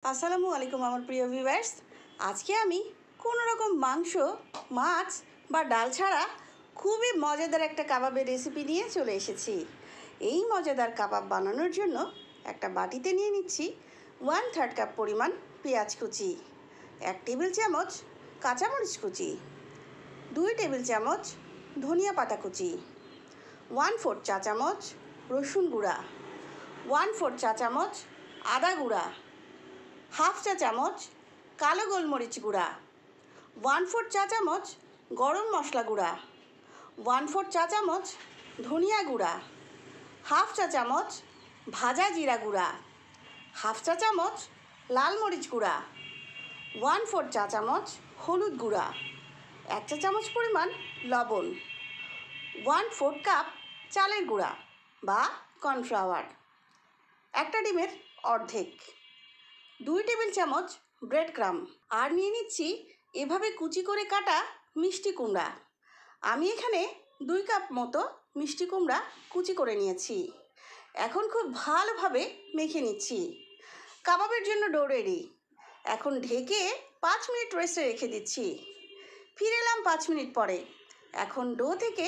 আসসালামু আলাইকুম আমার প্রিয় ভিউয়ার্স। আজকে আমি কোনো রকম মাংস, মাছ বা ডাল ছাড়া খুবই মজাদার একটা কাবাবের রেসিপি নিয়ে চলে এসেছি। এই মজাদার কাবাব বানানোর জন্য একটা বাটিতে নিয়ে নিচ্ছি 1/3 কাপ পরিমাণ পেঁয়াজ কুচি, 1 টেবিল চামচ কাঁচামরিচ কুচি, 2 টেবিল চামচ ধনিয়া পাতা কুচি, 1/4 চা চামচ রসুন গুঁড়া, 1/4 চা চামচ আদা গুঁড়া, 1/2 চা চামচ কালো গোলমরিচ গুঁড়া, 1/4 চা চামচ গরম মশলা গুঁড়া, 1/4 চা চামচ ধনিয়া গুঁড়া, 1/2 চা চামচ ভাজা জিরা গুঁড়া, 1/2 চা চামচ লাল মরিচ গুঁড়া, 1/4 চা চামচ হলুদ গুঁড়া, 1 চা চামচ পরিমাণ লবণ, 1/4 কাপ চালের গুঁড়া বা কর্নফ্লাওয়ার, একটা ডিমের অর্ধেক, 2 টেবিল চামচ ব্রেড ক্রাম, আর নিয়ে নিচ্ছি এভাবে কুচি করে কাটা মিষ্টি কুমড়া। আমি এখানে 2 কাপ মতো মিষ্টি কুমড়া কুচি করে নিয়েছি। এখন খুব ভালোভাবে মেখে নিচ্ছি। কাবাবের জন্য ডো রেডি। এখন ঢেকে 5 মিনিট রেস্টে রেখে দিচ্ছি। ফিরে এলাম 5 মিনিট পরে। এখন ডো থেকে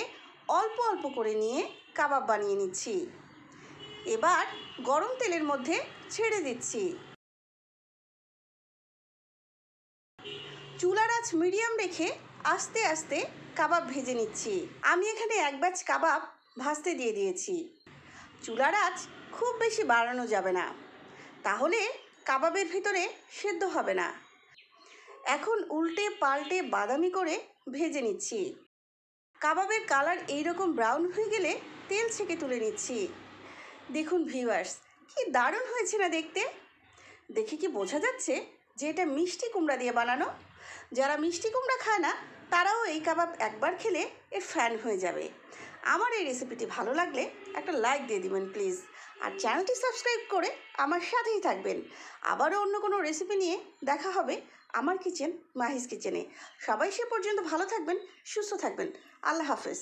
অল্প অল্প করে নিয়ে কাবাব বানিয়ে নিচ্ছি। এবার গরম তেলের মধ্যে ছেড়ে দিচ্ছি। চুলার আঁচ মিডিয়াম রেখে আস্তে আস্তে কাবাব ভেজে নিচ্ছি। আমি এখানে 1 ব্যাচ কাবাব ভাজতে দিয়ে দিয়েছি। চুলার আঁচ খুব বেশি বাড়ানো যাবে না, তাহলে কাবাবের ভিতরে সেদ্ধ হবে না। এখন উল্টে পাল্টে বাদামি করে ভেজে নিচ্ছি। কাবাবের কালার এইরকম ব্রাউন হয়ে গেলে তেল ছেঁকে তুলে নিচ্ছি। দেখুন ভিউয়ার্স, কি দারুণ হয়েছে না দেখতে। দেখে কি বোঝা যাচ্ছে যে এটা মিষ্টি কুমড়া দিয়ে বানানো? যারা মিষ্টি কুমড়া খায় না তারাও এই কাবাব একবার খেলে এর ফ্যান হয়ে যাবে। আমার এই রেসিপিটি ভালো লাগলে একটা লাইক দিয়ে দিবেন প্লিজ, আর চ্যানেলটি সাবস্ক্রাইব করে আমার সাথেই থাকবেন। আবারও অন্য কোনো রেসিপি নিয়ে দেখা হবে আমার কিচেন মাহিস কিচেনে। সবাই সে পর্যন্ত ভালো থাকবেন, সুস্থ থাকবেন। আল্লাহ হাফেজ।